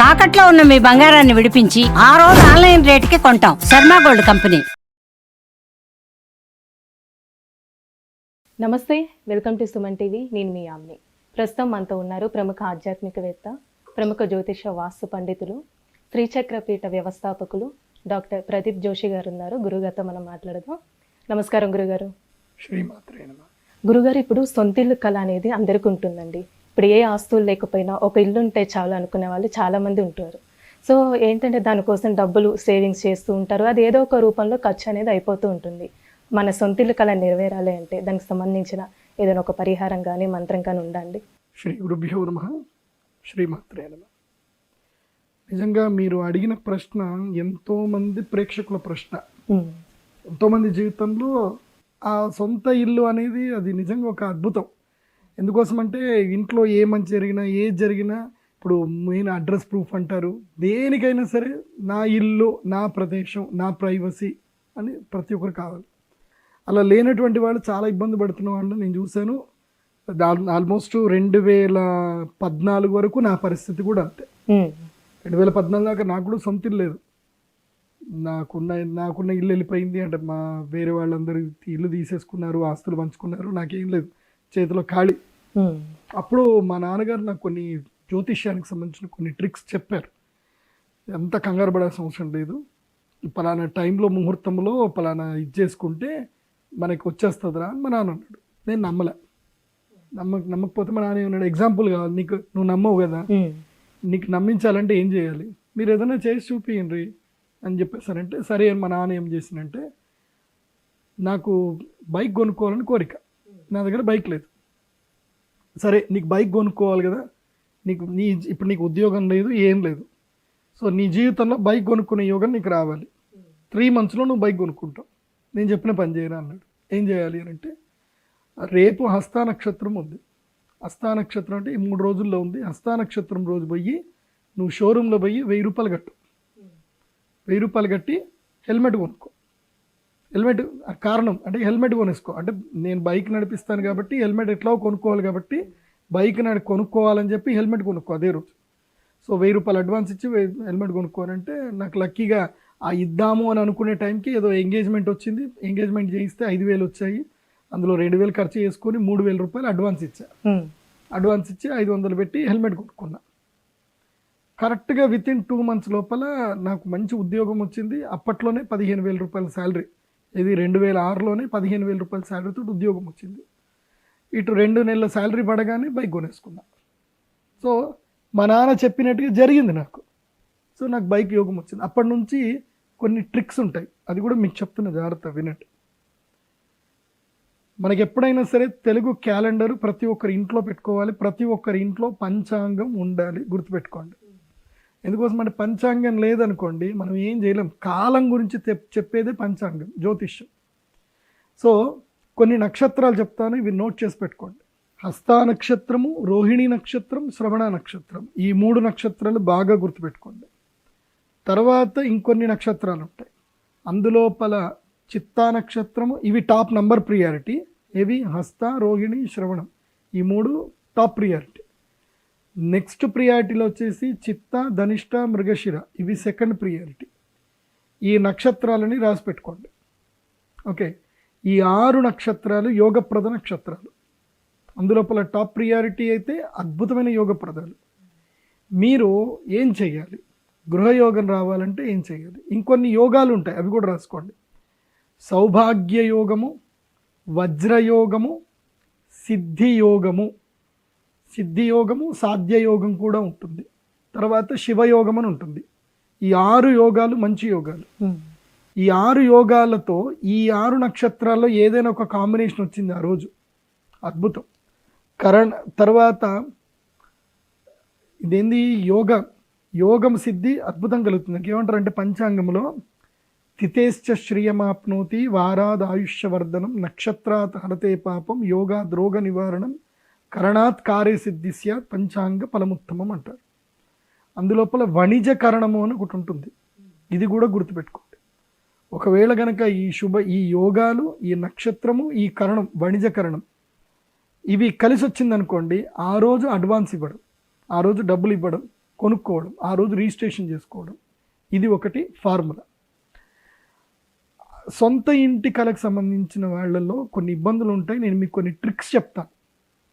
తాకట్లో ఉన్న మీ బంగారాన్ని విడిపించి ఆ రోజు ఆన్లైన్ రేటుకి కొంటాం. Sharma gold company. నమస్తే, వెల్కమ్ టు సుమన్ టీవీ. నేను మీ ఆమ్ని. ప్రస్తుతం మనతో ఉన్నారు ప్రముఖ ఆధ్యాత్మికవేత్త, ప్రముఖ జ్యోతిష వాస్తు పండితులు, శ్రీచక్రపీఠ వ్యవస్థాపకులు డాక్టర్ ప్రదీప్ జోషి గారు ఉన్నారు. గురుగారితో మనం మాట్లాడదాం. నమస్కారం గురుగారు. శ్రీమాత్రే నమః. గురుగారు, ఇప్పుడు సొంతిల్లు కళ అనేది అందరికీ ఉంటుందండి. ఇప్పుడు ఏ ఆస్తులు లేకపోయినా ఒక ఇల్లు ఉంటే చాలు అనుకునే వాళ్ళు చాలామంది ఉంటారు. సో ఏంటంటే దానికోసం డబ్బులు సేవింగ్స్ చేస్తూ ఉంటారు. అది ఏదో ఒక రూపంలో ఖర్చు అనేది అయిపోతూ ఉంటుంది. మన సొంతిల్లు కళ నెరవేరాలి అంటే దానికి సంబంధించిన ఏదైనా ఒక పరిహారం కానీ మంత్రం కానీ ఉండండి. శ్రీ గురుభ్యో నమః. శ్రీమాత్రే నమః. నిజంగా మీరు అడిగిన ప్రశ్న ఎంతోమంది ప్రేక్షకుల ప్రశ్న. ఎంతోమంది జీవితంలో ఆ సొంత ఇల్లు అనేది అది నిజంగా ఒక అద్భుతం. ఎందుకోసమంటే ఇంట్లో ఏ మంచి జరిగినా ఏది జరిగినా ఇప్పుడు మెయిన్ అడ్రస్ ప్రూఫ్ అంటారు. దేనికైనా సరే నా ఇల్లు, నా ప్రదేశం, నా ప్రైవసీ అని ప్రతి ఒక్కరు కావాలి. అలా లేనటువంటి వాళ్ళు చాలా ఇబ్బంది పడుతున్న వాళ్ళు నేను చూశాను. ఆల్మోస్ట్ 2014 వరకు నా పరిస్థితి కూడా అంతే. 2014 దాకా నాకు కూడా సొంత ఇల్లు లేదు. నాకున్న ఇల్లు వెళ్ళిపోయింది. అంటే మా వేరే వాళ్ళందరూ ఇల్లు తీసేసుకున్నారు, ఆస్తులు పంచుకున్నారు, నాకేం లేదు, చేతిలో ఖాళీ. అప్పుడు మా నాన్నగారు నాకు కొన్ని జ్యోతిష్యానికి సంబంధించిన కొన్ని ట్రిక్స్ చెప్పారు. ఎంత కంగారు పడాల్సిన అవసరం లేదు, పలానా టైంలో ముహూర్తంలో పలానా ఇది చేసుకుంటే మనకి వచ్చేస్తుందిరా అని మా నాన్న అన్నాడు. నేను నమ్మకపోతే మా నాన్న ఏమన్నాడు, ఎగ్జాంపుల్ కావాలి నీకు, నువ్వు నమ్మవు కదా, నీకు నమ్మించాలంటే ఏం చేయాలి, మీరు ఏదైనా చేసి చూపియండి అని చెప్పేసారంటే సరే అని మా నాన్న ఏం చేసినంటే, నాకు బైక్ కొనుక్కోవాలని కోరిక, నా దగ్గర బైక్ లేదు. సరే నీకు బైక్ కొనుక్కోవాలి కదా, ఇప్పుడు నీకు ఉద్యోగం లేదు, ఏం లేదు, సో నీ జీవితంలో బైక్ కొనుక్కునే యోగం నీకు రావాలి. 3 monthsలో నువ్వు బైక్ కొనుక్కుంటావు, నేను చెప్పిన పని చేయరా అన్నాడు. ఏం చేయాలి అని అంటే, రేపు హస్తా నక్షత్రం ఉంది. హస్తా నక్షత్రం అంటే ఈ 3 రోజుల్లో ఉంది. హస్తా నక్షత్రం రోజు పోయి నువ్వు షోరూంలో పోయి 1000 రూపాయలు కట్టు. 1000 రూపాయలు కట్టి హెల్మెట్ కొనుక్కో. హెల్మెట్ కారణం అంటే హెల్మెట్ కొనేసుకో, అంటే నేను బైక్ నడిపిస్తాను కాబట్టి హెల్మెట్ ఎట్లా కొనుక్కోవాలి కాబట్టి బైక్ కొనుక్కోవాలని చెప్పి హెల్మెట్ కొనుక్కో అదే రోజు. సో 1000 రూపాయలు అడ్వాన్స్ ఇచ్చి హెల్మెట్ కొనుక్కోనంటే, నాకు లక్కీగా ఆ ఇద్దాము అని అనుకునే టైంకి ఏదో ఎంగేజ్మెంట్ వచ్చింది. ఎంగేజ్మెంట్ చేయిస్తే 5000 వచ్చాయి. అందులో 2000 ఖర్చు చేసుకొని 3000 రూపాయలు అడ్వాన్స్ ఇచ్చా. అడ్వాన్స్ ఇచ్చి 500 పెట్టి హెల్మెట్ కొనుక్కున్నా. కరెక్ట్గా వితిన్ 2 months లోపల నాకు మంచి ఉద్యోగం వచ్చింది. అప్పట్లోనే 15,000 రూపాయల శాలరీ, ఇది 2006లోనే 15,000 రూపాయల శాలరీతో ఉద్యోగం వచ్చింది. ఇటు 2 నెలల శాలరీ పడగానే బైక్ కొనేసుకున్నా. సో మా నాన్న చెప్పినట్టుగా జరిగింది నాకు. సో నాకు బైక్ యోగం వచ్చింది. అప్పటి నుంచి కొన్ని ట్రిక్స్ ఉంటాయి, అది కూడా మీకు చెప్తున్న, జాగ్రత్త వినండి. మనకి ఎప్పుడైనా సరే తెలుగు క్యాలెండర్ ప్రతి ఒక్కరి ఇంట్లో పెట్టుకోవాలి. ప్రతి ఒక్కరి ఇంట్లో పంచాంగం ఉండాలి, గుర్తుపెట్టుకోండి. ఎందుకోసం అంటే పంచాంగం లేదనుకోండి మనం ఏం చేయలేం. కాలం గురించి చెప్పేదే పంచాంగం, జ్యోతిష్యం. సో కొన్ని నక్షత్రాలు చెప్తాను, ఇవి నోట్ చేసి పెట్టుకోండి. హస్తా నక్షత్రము, రోహిణి నక్షత్రం, శ్రవణ నక్షత్రం, ఈ 3 నక్షత్రాలు బాగా గుర్తుపెట్టుకోండి. తర్వాత ఇంకొన్ని నక్షత్రాలు ఉంటాయి, అందులోపల చిత్తా నక్షత్రము, ఇవి టాప్ నంబర్ ప్రియారిటీ. ఇవి హస్త, రోహిణి, శ్రవణం, ఈ 3 టాప్ ప్రియారిటీ. నెక్స్ట్ ప్రియారిటీలో వచ్చేసి చిత్త, ధనిష్ట, మృగశిర, ఇవి సెకండ్ ప్రియారిటీ. ఈ నక్షత్రాలని రాసి పెట్టుకోండి. ఓకే, ఈ 6 నక్షత్రాలు యోగప్రద నక్షత్రాలు. అందులోపల టాప్ ప్రియారిటీ అయితే అద్భుతమైన యోగప్రదాలు. మీరు ఏం చేయాలి, గృహయోగం రావాలంటే ఏం చేయాలి, ఇంకొన్ని యోగాలు ఉంటాయి, అవి కూడా రాసుకోండి. సౌభాగ్య యోగము, వజ్రయోగము, సిద్ధియోగము, సిద్ధియోగము, సాధ్యయోగం కూడా ఉంటుంది. తర్వాత శివయోగం అని ఉంటుంది. ఈ 6 యోగాలు మంచి యోగాలు. ఈ 6 యోగాలతో ఈ 6 నక్షత్రాల్లో ఏదైనా ఒక కాంబినేషన్ వచ్చింది ఆ రోజు, అద్భుతం. తర్వాత ఇదేంది, యోగం సిద్ధి అద్భుతం కలుగుతుంది. ఏమంటారంటే పంచాంగంలో తిథేశ్చ శ్రియమాప్నోతి వారాద్ ఆయుష్యవర్ధనం నక్షత్రాత్ హరతే పాపం యోగాద్ రోగ నివారణం కరణాత్ కార్య సిద్ధి స్యాత్ పంచాంగ ఫలముత్తమం అంటారు. అందులోపల వణిజకరణము అని ఒకటి ఉంటుంది, ఇది కూడా గుర్తుపెట్టుకోండి. ఒకవేళ కనుక ఈ యోగాలు, ఈ నక్షత్రము, ఈ కరణం, వణిజకరణం, ఇవి కలిసి వచ్చిందనుకోండి, ఆ రోజు అడ్వాన్స్ ఇవ్వడం, ఆ రోజు డబ్బులు ఇవ్వడం, కొనుక్కోవడం, ఆ రోజు రిజిస్ట్రేషన్ చేసుకోవడం, ఇది ఒకటి ఫార్ములా. సొంత ఇంటి కళకు సంబంధించిన వాళ్ళల్లో కొన్ని ఇబ్బందులు ఉంటాయి. నేను మీకు కొన్ని ట్రిక్స్ చెప్తాను.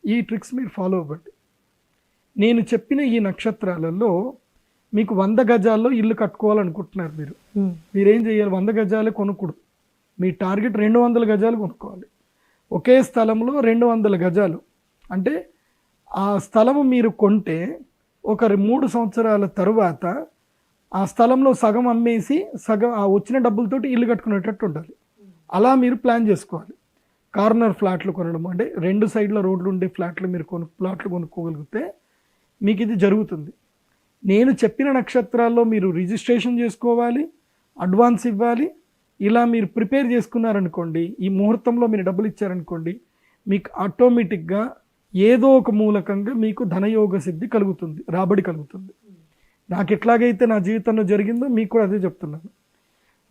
ఈ ట్రిక్స్ మీరు ఫాలో అవ్వండి. నేను చెప్పిన ఈ నక్షత్రాలలో మీకు 100 గజాల్లో ఇల్లు కట్టుకోవాలనుకుంటున్నారు మీరేం చేయాలి? 100 గజాలే కొనుక్కూడదు. మీ టార్గెట్ 200 గజాలు కొనుక్కోవాలి. ఒకే స్థలంలో 200 గజాలు అంటే ఆ స్థలము మీరు కొంటే ఒక 3 సంవత్సరాల తరువాత ఆ స్థలంలో సగం అమ్మేసి సగం ఆ వచ్చిన డబ్బులతోటి ఇల్లు కట్టుకునేటట్టు ఉండాలి. అలా మీరు ప్లాన్ చేసుకోవాలి. కార్నర్ ఫ్లాట్లు కొనడం అంటే 2 సైడ్ల రోడ్లు ఉండే ఫ్లాట్లు మీరు ప్లాట్లు కొనుక్కోగలిగితే మీకు ఇది జరుగుతుంది. నేను చెప్పిన నక్షత్రాల్లో మీరు రిజిస్ట్రేషన్ చేసుకోవాలి, అడ్వాన్స్ ఇవ్వాలి. ఇలా మీరు ప్రిపేర్ చేసుకున్నారనుకోండి, ఈ ముహూర్తంలో మీరు డబ్బులు ఇచ్చారనుకోండి, మీకు ఆటోమేటిక్గా ఏదో ఒక మూలకంగా మీకు ధనయోగ సిద్ధి కలుగుతుంది, రాబడి కలుగుతుంది. నాకు ఎట్లాగైతే నా జీవితంలో జరిగిందో మీకు కూడా అదే చెప్తున్నాను.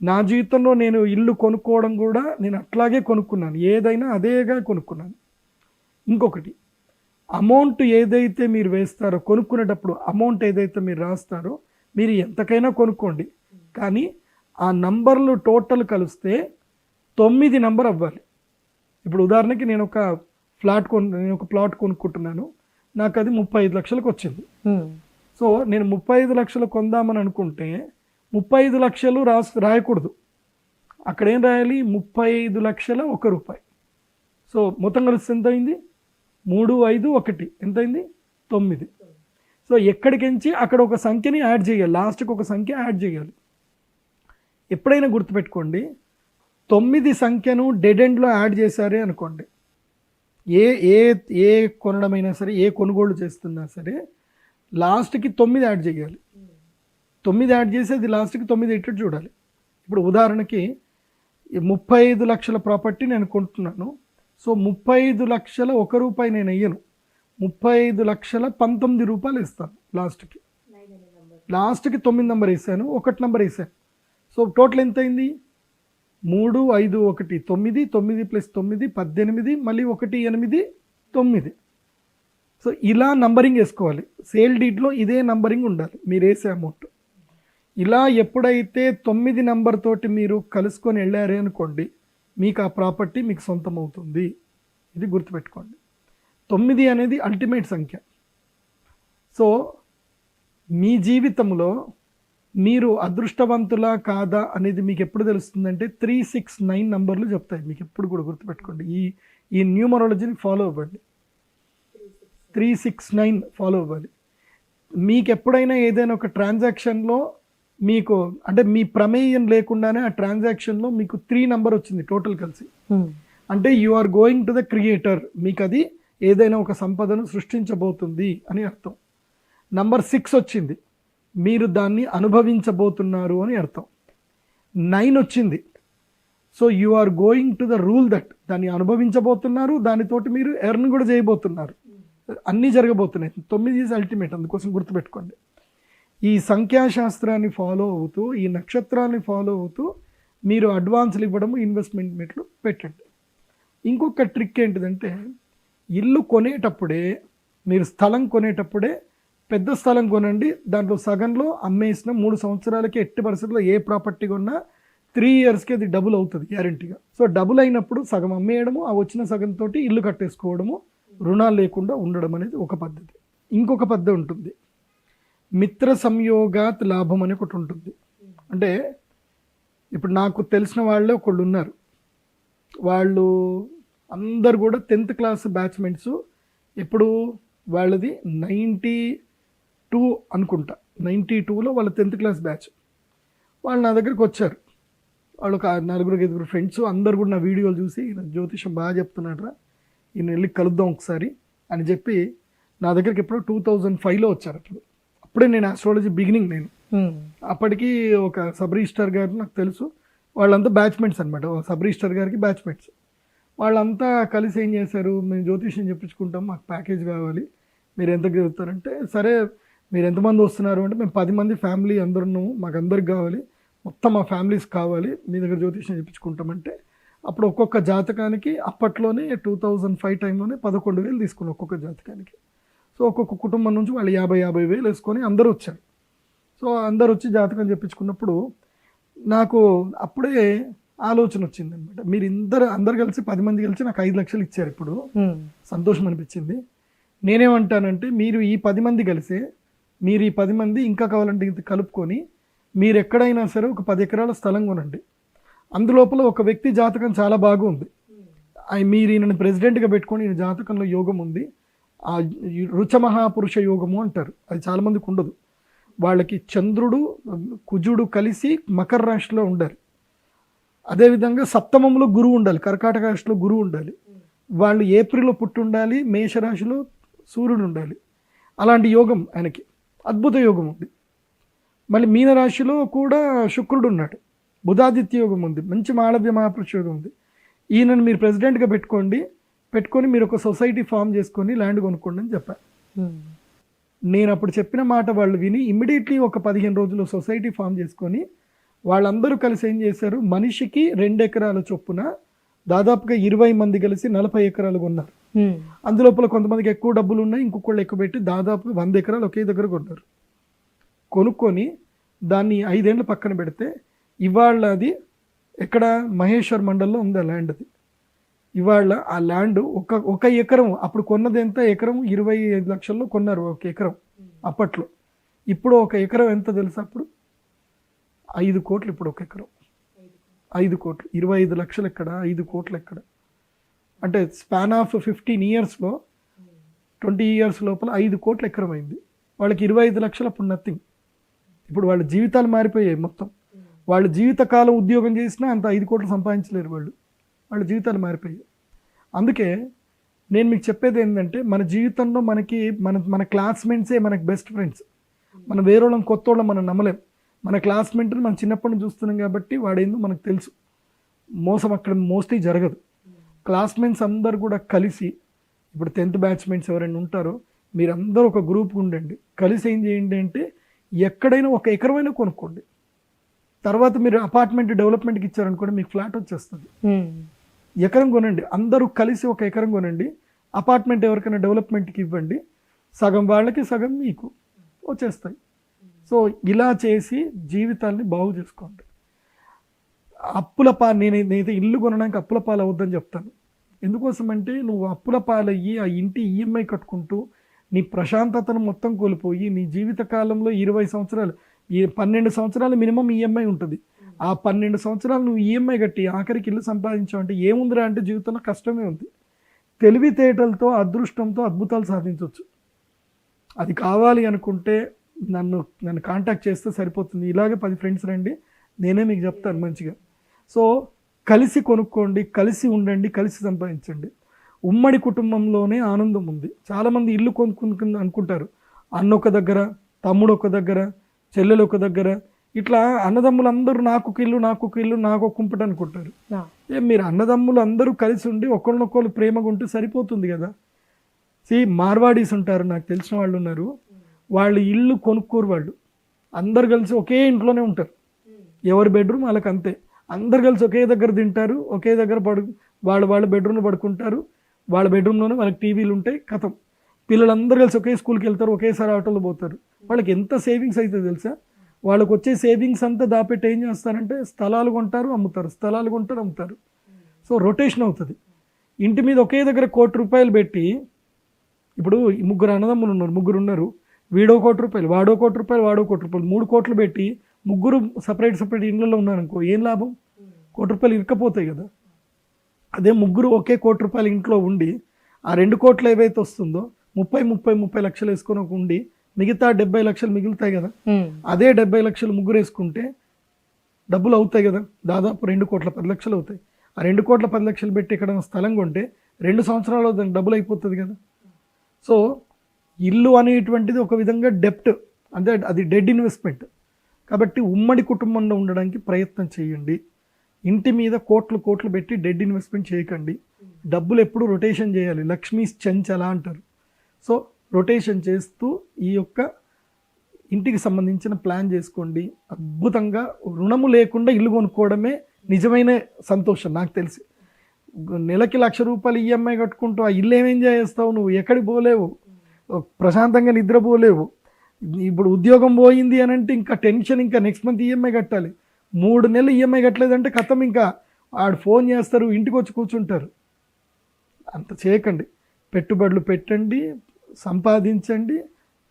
నా జీవితంలో నేను ఇల్లు కొనుక్కోవడం కూడా నేను అట్లాగే కొనుక్కున్నాను, ఏదైనా అదేగా కొనుక్కున్నాను. ఇంకొకటి, అమౌంట్ ఏదైతే మీరు వేస్తారో కొనుక్కునేటప్పుడు అమౌంట్ ఏదైతే మీరు రాస్తారో మీరు ఎంతకైనా కొనుక్కోండి, కానీ ఆ నంబర్లు టోటల్ కలిస్తే 9 నంబర్ అవ్వాలి. ఇప్పుడు ఉదాహరణకి నేను ఒక ప్లాట్ కొనుక్కుంటున్నాను, నాకు అది 35 లక్షలకు వచ్చింది. సో నేను 35 లక్షలు కొందామని అనుకుంటే 35 లక్షలు రాయకూడదు. అక్కడ ఏం రాయాలి? 35 లక్షల 1 రూపాయి. సో మొత్తం కలిసి ఎంత అయింది? 3, 5, 1 ఎంత అయింది? 9. సో ఎక్కడికించి అక్కడ ఒక సంఖ్యని యాడ్ చేయాలి, లాస్ట్కి ఒక సంఖ్య యాడ్ చేయాలి. ఎప్పుడైనా గుర్తుపెట్టుకోండి, 9 సంఖ్యను డెడ్ ఎండ్లో యాడ్ చేశారే అనుకోండి, ఏ ఏ ఏ కొనడమైనా సరే, ఏ కొనుగోలు చేస్తున్నా సరే లాస్ట్కి 9 యాడ్ చేయాలి. 9 యాడ్ చేసి అది లాస్ట్కి 9 ఇట్టు చూడాలి. ఇప్పుడు ఉదాహరణకి 35 లక్షల ప్రాపర్టీ నేను కొంటున్నాను. సో 35 లక్షల 1 రూపాయి నేను అయ్యను, 35 లక్షల 19 రూపాయలు ఇస్తాను. లాస్ట్కి 9 నెంబర్ వేసాను, 1 నెంబర్ వేసాను. సో టోటల్ ఎంత అయింది? 3, 5, 1, 9, 9 + 9 18, మళ్ళీ 1, 8, 9. సో ఇలా నంబరింగ్ వేసుకోవాలి. సేల్ డీడ్లో ఇదే నంబరింగ్ ఉండాలి మీరు వేసే అమౌంట్. ఇలా ఎప్పుడైతే 9 నెంబర్ తోటి మీరు కలుసుకొని వెళ్ళారే అనుకోండి, మీకు ఆ ప్రాపర్టీ మీకు సొంతం అవుతుంది. ఇది గుర్తుపెట్టుకోండి. 9 అనేది అల్టిమేట్ సంఖ్య. సో మీ జీవితంలో మీరు అదృష్టవంతులా కాదా అనేది మీకు ఎప్పుడు తెలుస్తుందంటే 369 నంబర్లు చెప్తాయి మీకు. ఎప్పుడు కూడా గుర్తుపెట్టుకోండి, ఈ న్యూమరాలజీని ఫాలో అవ్వండి. 369 ఫాలో అవ్వాలి. మీకు ఎప్పుడైనా ఏదైనా ఒక ట్రాన్సాక్షన్లో మీకు అంటే మీ ప్రమేయం లేకుండానే ఆ ట్రాన్సాక్షన్లో మీకు 3 నంబర్ వచ్చింది టోటల్ కలిసి, అంటే you are going to the creator, మీకు అది ఏదైనా ఒక సంపదను సృష్టించబోతుంది అని అర్థం. నంబర్ 6 వచ్చింది, మీరు దాన్ని అనుభవించబోతున్నారు అని అర్థం. 9 వచ్చింది, so you are going to the rule that, దాన్ని అనుభవించబోతున్నారు, దానితోటి మీరు ఎర్న్ కూడా చేయబోతున్నారు, అన్నీ జరగబోతున్నాయి. 9 ఈజ్ అల్టిమేట్, అందుకోసం గుర్తుపెట్టుకోండి. ఈ సంఖ్యాశాస్త్రాన్ని ఫాలో అవుతూ, ఈ నక్షత్రాన్ని ఫాలో అవుతూ మీరు అడ్వాన్స్లు ఇవ్వడము, ఇన్వెస్ట్మెంట్ మెట్లు పెట్టండి. ఇంకొక ట్రిక్ ఏంటిదంటే, ఇల్లు కొనేటప్పుడే మీరు స్థలం కొనేటప్పుడే పెద్ద స్థలం కొనండి. దాంట్లో సగంలో అమ్మేసిన 3 సంవత్సరాలకి ఎట్టి పరిస్థితుల్లో ఏ ప్రాపర్టీ కొన్నా 3 ఇయర్స్కి అది డబుల్ అవుతుంది గ్యారంటీగా. సో డబుల్ అయినప్పుడు సగం అమ్మేయడము, ఆ వచ్చిన సగంతో ఇల్లు కట్టేసుకోవడము, రుణాలు లేకుండా ఉండడం అనేది ఒక పద్ధతి. ఇంకొక పద్ధతి ఉంటుంది, మిత్ర సంయోగాత్ లాభం అని ఒకటి ఉంటుంది. అంటే ఇప్పుడు నాకు తెలిసిన వాళ్ళే ఒకళ్ళు ఉన్నారు, వాళ్ళు అందరు కూడా 10th క్లాస్ బ్యాచ్మెంట్స్. ఎప్పుడు వాళ్ళది 92 అనుకుంటా, 92లో వాళ్ళ 10th క్లాస్ బ్యాచ్. వాళ్ళు నా దగ్గరికి వచ్చారు, వాళ్ళు ఒక 4-5 ఫ్రెండ్స్, అందరు కూడా నా వీడియోలు చూసి జ్యోతిషం బాగా చెప్తున్నాడ్రా, ఈయన వెళ్ళి కలుద్దాం ఒకసారి అని చెప్పి నా దగ్గరికి ఎప్పుడో 2005లో వచ్చారు. అప్పుడే నేను ఆస్ట్రాలజీ బిగినింగ్ నేను. అప్పటికి ఒక సబ్ రిజిస్టర్ గారు నాకు తెలుసు, వాళ్ళంతా బ్యాచ్మెంట్స్ అనమాట, సబ్ రిజిస్టర్ గారికి బ్యాచ్మెంట్స్. వాళ్ళంతా కలిసి ఏం చేశారు, మేము జ్యోతిష్యం చెప్పించుకుంటాం, మాకు ప్యాకేజ్ కావాలి, మీరు ఎంతకు చెప్తారంటే, సరే మీరు ఎంతమంది వస్తున్నారు అంటే, మేము 10 మంది ఫ్యామిలీ అందరూ, మాకు అందరికి కావాలి, మొత్తం మా ఫ్యామిలీస్ కావాలి, మీ దగ్గర జ్యోతిష్యం చెప్పించుకుంటామంటే, అప్పుడు ఒక్కొక్క జాతకానికి అప్పట్లోనే 2005 టైంలోనే 11,000 తీసుకున్నాం ఒక్కొక్క జాతకానికి. సో ఒక్కొక్క కుటుంబం నుంచి వాళ్ళు 50,000 వేసుకొని అందరూ వచ్చారు. సో అందరు వచ్చి జాతకం చెప్పించుకున్నప్పుడు నాకు అప్పుడే ఆలోచన వచ్చిందనమాట. మీరు అందరు కలిసి 10 మంది కలిసి నాకు 5 లక్షలు ఇచ్చారు. ఇప్పుడు సంతోషం అనిపించింది. నేనేమంటానంటే మీరు ఈ 10 మంది కలిసే మీరు ఈ 10 మంది ఇంకా కావాలంటే ఇంత కలుపుకొని మీరు ఎక్కడైనా సరే ఒక 10 ఎకరాల స్థలం కొనండి. అందులోపల ఒక వ్యక్తి జాతకం చాలా బాగుంది, మీరు ఈయనని ప్రెసిడెంట్గా పెట్టుకొని ఈయన జాతకంలో యోగం ఉంది, ఆ రుచ మహాపురుష యోగము అంటారు. అది చాలామందికి ఉండదు. వాళ్ళకి చంద్రుడు కుజుడు కలిసి మకర రాశిలో ఉండాలి. అదేవిధంగా సప్తమంలో గురువు ఉండాలి, కర్కాటక రాశిలో గురువు ఉండాలి. వాళ్ళు ఏప్రిల్లో పుట్టి ఉండాలి, మేషరాశిలో సూర్యుడు ఉండాలి. అలాంటి యోగం ఆయనకి అద్భుత యోగం ఉంది. మళ్ళీ మీనరాశిలో కూడా శుక్రుడు ఉన్నాడు, బుధాదిత్య యోగం ఉంది, మంచి మాళవ్య మహాపురుష యోగం ఉంది. ఈయనను మీరు ప్రెసిడెంట్గా పెట్టుకొని మీరు ఒక సొసైటీ ఫామ్ చేసుకొని ల్యాండ్ కొనుక్కోండి అని చెప్పాను. నేను అప్పుడు చెప్పిన మాట వాళ్ళు విని ఇమ్మీడియట్లీ ఒక 15 రోజులు సొసైటీ ఫామ్ చేసుకొని వాళ్ళందరూ కలిసి ఏం చేశారు, మనిషికి 2 ఎకరాల చొప్పున దాదాపుగా 20 మంది కలిసి 40 ఎకరాలు కొన్నారు. అందులోపల కొంతమందికి ఎక్కువ డబ్బులు ఉన్నాయి, ఇంకొకళ్ళు ఎక్కువ పెట్టి దాదాపుగా 100 ఎకరాలు ఒకే దగ్గర కొన్నారు. కొనుక్కొని దాన్ని 5 ఏళ్ళు పక్కన పెడితే ఇవాళ అది ఎక్కడ మహేశ్వర్ మండల్లో ఉంది ఆ ల్యాండ్. అది ఇవాళ ఆ ల్యాండ్ ఒక ఎకరం అప్పుడు కొన్నది ఎంత, ఎకరం 25 లక్షల్లో కొన్నారు ఒక ఎకరం అప్పట్లో. ఇప్పుడు ఒక ఎకరం ఎంత తెలుసా, అప్పుడు 5 కోట్లు. ఇప్పుడు ఒక ఎకరం 5 కోట్లు. 25 లక్షలు ఎక్కడ, 5 కోట్లు ఎక్కడ? అంటే స్పాన్ ఆఫ్ 15 ఇయర్స్లో 20 ఇయర్స్ లోపల 5 కోట్ల ఎకరం అయింది. వాళ్ళకి 25 లక్షలు అప్పుడు నథింగ్. ఇప్పుడు వాళ్ళ జీవితాలు మారిపోయాయి మొత్తం. వాళ్ళు జీవితకాలం ఉద్యోగం చేసినా అంత 5 కోట్లు సంపాదించలేరు వాళ్ళ జీవితాలు మారిపోయాయి. అందుకే నేను మీకు చెప్పేది ఏంటంటే మన జీవితంలో మనకి మన క్లాస్మేట్సే మనకి బెస్ట్ ఫ్రెండ్స్. మన వేరేళ్ళం కొత్త వాళ్ళం మనం నమ్మలేం. మన క్లాస్మేట్ని మనం చిన్నప్పటి నుంచి చూస్తున్నాం కాబట్టి వాడేందో మనకు తెలుసు. మోసం అక్కడ మోస్ట్లీ జరగదు. క్లాస్మేట్స్ అందరు కూడా కలిసి, ఇప్పుడు 10th బ్యాచ్మేట్స్ ఎవరైనా ఉంటారో మీరందరూ ఒక గ్రూప్ ఉండండి, కలిసి ఏం చేయండి అంటే ఎక్కడైనా ఒక ఎకరమైనా కొనుక్కోండి. తర్వాత మీరు అపార్ట్మెంట్ డెవలప్మెంట్కి ఇచ్చారనుకోండి, మీకు ఫ్లాట్ వచ్చేస్తుంది. ఎకరం కొనండి, అందరూ కలిసి ఒక ఎకరం కొనండి. అపార్ట్మెంట్ ఎవరికైనా డెవలప్మెంట్కి ఇవ్వండి, సగం వాళ్ళకి సగం మీకు వచ్చేస్తాయి. సో ఇలా చేసి జీవితాన్ని బాగు చేసుకోండి. నేనైతే ఇల్లు కొనడానికి అప్పుల పాలు అవద్దని చెప్తాను. ఎందుకోసం అంటే నువ్వు అప్పుల పాలయ్యి ఆ ఇంటి ఈఎంఐ కట్టుకుంటూ నీ ప్రశాంతతను మొత్తం కోల్పోయి నీ జీవిత కాలంలో 20 సంవత్సరాలు 12 సంవత్సరాలు మినిమం ఈఎంఐ ఉంటుంది. ఆ 12 సంవత్సరాలు నువ్వు ఈఎంఐ కట్టి ఆఖరికి ఇల్లు సంపాదించావు అంటే ఏముందిరా అంటే జీవితంలో కష్టమే ఉంది. తెలివితేటలతో అదృష్టంతో అద్భుతాలు సాధించవచ్చు. అది కావాలి అనుకుంటే నన్ను కాంటాక్ట్ చేస్తే సరిపోతుంది. ఇలాగే 10 ఫ్రెండ్స్ రండి, నేనే మీకు చెప్తాను మంచిగా. సో కలిసి కొనుక్కోండి, కలిసి ఉండండి, కలిసి సంపాదించండి. ఉమ్మడి కుటుంబంలోనే ఆనందం ఉంది. చాలామంది ఇల్లు కొనుక్కుంది అనుకుంటారు, అన్న ఒక దగ్గర, తమ్ముడు ఒక దగ్గర, చెల్లెలు ఒక దగ్గర, ఇట్లా అన్నదమ్ములు అందరూ నాకు ఒక ఇల్లు నాకు కుంపట అనుకుంటారు. మీరు అన్నదమ్ములు అందరూ కలిసి ఉండి ఒకరినొకరు ప్రేమగా ఉంటే సరిపోతుంది కదా. మార్వాడీస్ ఉంటారు, నాకు తెలిసిన వాళ్ళు ఉన్నారు, వాళ్ళు ఇల్లు కొనుక్కోరు. వాళ్ళు అందరు కలిసి ఒకే ఇంట్లోనే ఉంటారు, ఎవరి బెడ్రూమ్ వాళ్ళకి అంతే. అందరు కలిసి ఒకే దగ్గర తింటారు, ఒకే దగ్గర వాళ్ళ బెడ్రూమ్లో పడుకుంటారు, వాళ్ళ బెడ్రూమ్లోనే వాళ్ళకి టీవీలు ఉంటాయి, కథం. పిల్లలందరూ కలిసి ఒకే స్కూల్కి వెళ్తారు, ఒకేసారి ఆటోలో పోతారు. వాళ్ళకి ఎంత సేవింగ్స్ అవుతుంది తెలుసా? వాళ్ళకి వచ్చే సేవింగ్స్ అంతా దాపెట్టి ఏం చేస్తారంటే స్థలాలు కొంటారు, అమ్ముతారు, స్థలాలు కొంటారు, అమ్ముతారు. సో రొటేషన్ అవుతుంది. ఇంటి మీద ఒకే దగ్గర ₹1,00,00,000 పెట్టి, ఇప్పుడు 3 అన్నదమ్ములు ఉన్నారు, 3 ఉన్నారు, వీడో ₹1,00,00,000, వాడో ₹1,00,00,000, వాడో ₹1,00,00,000, 3 కోట్లు పెట్టి 3 సపరేట్ ఇళ్ళలో ఉన్నారనుకో, ఏం లాభం? ₹1,00,00,000 ఇరకపోతాయి కదా. అదే 3 ఒకే ₹1,00,00,000 ఇంట్లో ఉండి ఆ 2 కోట్లు ఏవైతే వస్తుందో 30 లక్షలు వేసుకొని ఉండి మిగతా 70 లక్షలు మిగులుతాయి కదా. అదే 70 లక్షలు 3 వేసుకుంటే డబ్బులు అవుతాయి కదా, దాదాపు 2,10,00,000 అవుతాయి. ఆ 2,10,00,000 పెట్టి ఇక్కడ స్థలం కొంటే 2 సంవత్సరాలు దానికి డబ్బులు అయిపోతుంది కదా. సో ఇల్లు అనేటువంటిది ఒక విధంగా డెప్ట్, అంటే అది డెడ్ ఇన్వెస్ట్మెంట్. కాబట్టి ఉమ్మడి కుటుంబంలో ఉండడానికి ప్రయత్నం చేయండి. ఇంటి మీద కోట్లు పెట్టి డెడ్ ఇన్వెస్ట్మెంట్ చేయకండి. డబ్బులు ఎప్పుడు రొటేషన్ చేయాలి, లక్ష్మీ చంచల అంటారు. సో రొటేషన్ చేస్తూ ఈ యొక్క ఇంటికి సంబంధించిన ప్లాన్ చేసుకోండి. అద్భుతంగా రుణము లేకుండా ఇల్లు కొనుక్కోవడమే నిజమైన సంతోషం. నాకు తెలిసి నెలకి ₹1,00,000 ఈఎంఐ కట్టుకుంటూ ఆ ఇల్లు ఏం ఎంజాయ్ చేస్తావు, నువ్వు ఎక్కడికి పోలేవు. ప్రశాంతంగా నిద్రపోలేవు. ఇప్పుడు ఉద్యోగం పోయింది అని అంటే ఇంకా టెన్షన్, ఇంకా నెక్స్ట్ మంత్ ఈఎంఐ కట్టాలి. 3 నెలలు ఈఎంఐ కట్టలేదంటే కథం, ఇంకా ఆడు ఫోన్ చేస్తారు, ఇంటికి వచ్చి కూర్చుంటారు. అంత చేయకండి. పెట్టుబడులు పెట్టండి, సంపాదించండి,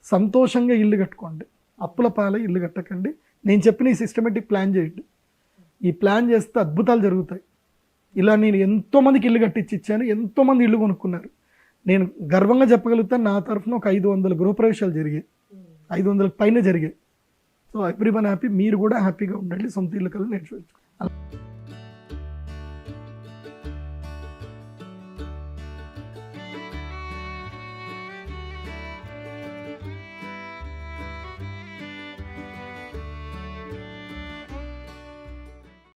సంతోషంగా ఇల్లు కట్టుకోండి. అప్పుల పాలై ఇల్లు కట్టకండి. నేను చెప్పిన ఈ సిస్టమేటిక్ ప్లాన్ చేయండి. ఈ ప్లాన్ చేస్తే అద్భుతాలు జరుగుతాయి. ఇలా నేను ఎంతోమందికి ఇల్లు కట్టించి ఇచ్చాను, ఎంతోమంది ఇల్లు కొనుక్కున్నారు. నేను గర్వంగా చెప్పగలుగుతాను, నా తరఫున ఒక 500 గృహప్రవేశాలు జరిగాయి, 500 పైన జరిగాయి. So everyone happy. మీరు కూడా హ్యాపీగా ఉండండి, సొంత ఇల్లు కల్లా నేర్చుకోవచ్చు.